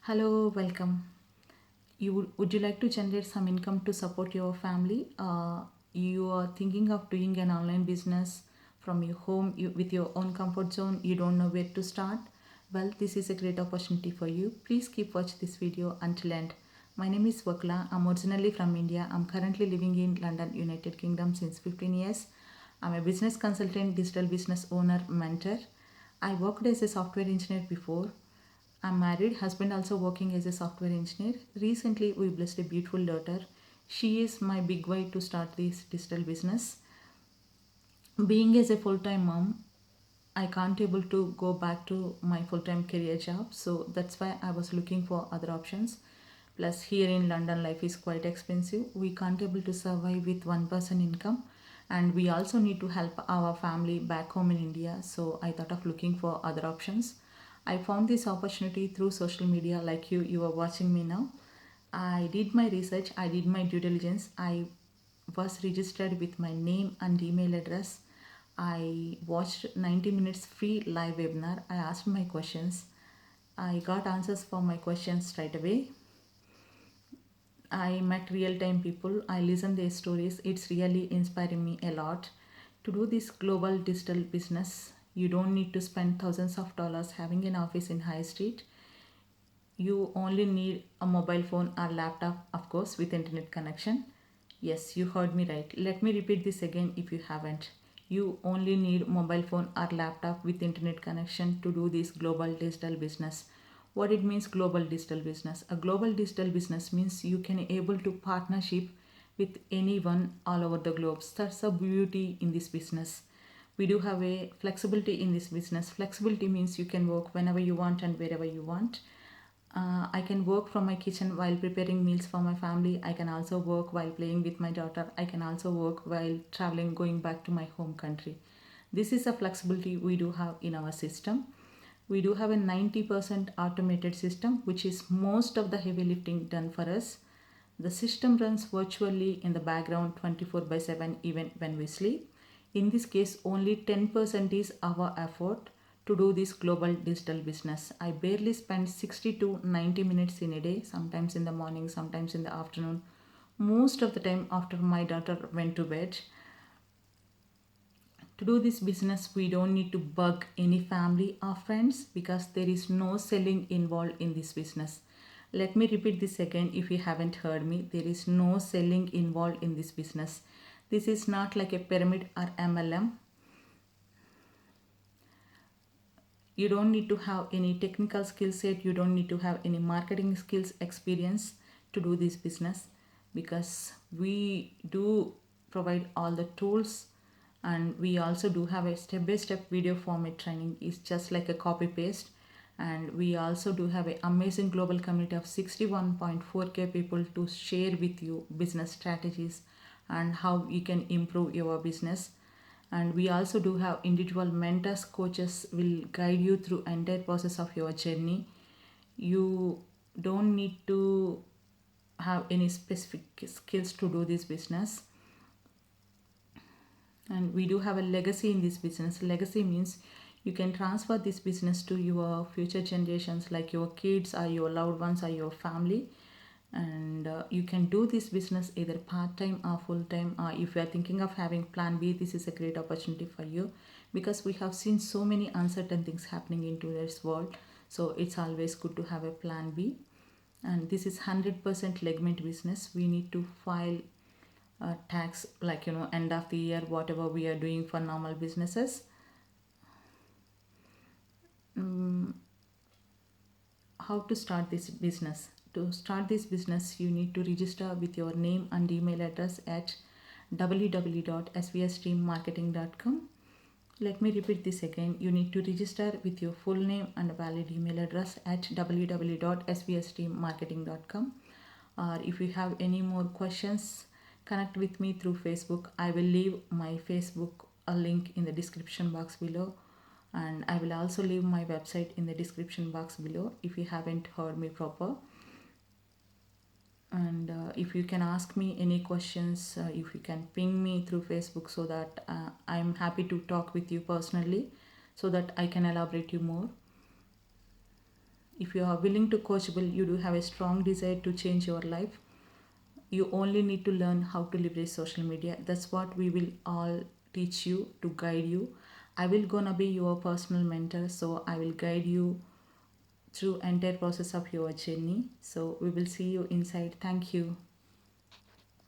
Hello, welcome. Would you like to generate some income to support your family? You are thinking of doing an online business from your home with your own comfort zone. You don't know where to start. Well, this is a great opportunity for you. Please keep watch this video until end. My name is Vakla. I'm originally from India. I'm currently living in London, United Kingdom since 15 years. I'm a business consultant, digital business owner, mentor. I worked as a software engineer before. I'm married, husband also working as a software engineer. Recently, we blessed a beautiful daughter. She is my big why to start this digital business. Being as a full-time mom, I can't able to go back to my full-time career job, so that's why I was looking for other options. Plus, here in London, life is quite expensive. We can't able to survive with one person income, and we also need to help our family back home in India. So I thought of looking for other options. I found this opportunity through social media, like you are watching me now. I did my research, I did my due diligence. I was registered with my name and email address. I watched 90 minutes free live webinar. I asked my questions. I got answers for my questions straight away. I met real time people. I listened their stories. It's really inspiring me a lot. To do this global digital business, you don't need to spend thousands of dollars having an office in High Street. You only need a mobile phone or laptop, of course, with internet connection. Yes, you heard me right. Let me repeat this again if you haven't. You only need mobile phone or laptop with internet connection to do this global digital business. What it means global digital business? A global digital business means you can able to partnership with anyone all over the globe. That's the beauty in this business. We do have a flexibility in this business. Flexibility means you can work whenever you want and wherever you want. I can work from my kitchen while preparing meals for my family. I can also work while playing with my daughter. I can also work while traveling, going back to my home country. This is a flexibility we do have in our system. We do have a 90% automated system, which is most of the heavy lifting done for us. The system runs virtually in the background 24 by 7 even when we sleep. In this case, only 10% is our effort to do this global digital business. I barely spend 60 to 90 minutes in a day, sometimes in the morning, sometimes in the afternoon, most of the time after my daughter went to bed. To do this business, we don't need to bug any family or friends because there is no selling involved in this business. Let me repeat this again if you haven't heard me. There is no selling involved in this business. This is not like a pyramid or MLM. You don't need to have any technical skill set. You don't need to have any marketing skills experience to do this business because we do provide all the tools, and we also do have a step-by-step video format training. It's just like a copy paste, and we also do have an amazing global community of 61.4k people to share with you business strategies and how you can improve your business. And we also do have individual mentors, coaches will guide you through entire process of your journey. You don't need to have any specific skills to do this business. And we do have a legacy in this business. Legacy means you can transfer this business to your future generations, like your kids or your loved ones or your family. And you can do this business either part-time or full-time, or if you are thinking of having plan B, this is a great opportunity for you because we have seen so many uncertain things happening in today's world. So it's always good to have a plan B. And this is 100% legitimate business. We need to file tax, like end of the year, whatever we are doing for normal businesses. How to start this business? To start this business, you need to register with your name and email address at www.svstreammarketing.com. Let me repeat this again. You need to register with your full name and valid email address at www.svstreammarketing.com. Or if you have any more questions, connect with me through Facebook. I will leave my Facebook a link in the description box below, and I will also leave my website in the description box below if you haven't heard me proper. And if you can ask me any questions, if you can ping me through Facebook, so that I'm happy to talk with you personally so that I can elaborate you more. If you are willing to coachable, you do have a strong desire to change your life. You only need to learn how to leverage social media. That's what we will all teach you, to guide you. I will gonna be your personal mentor, so I will guide you through entire process of your journey. So we will see you inside. Thank you.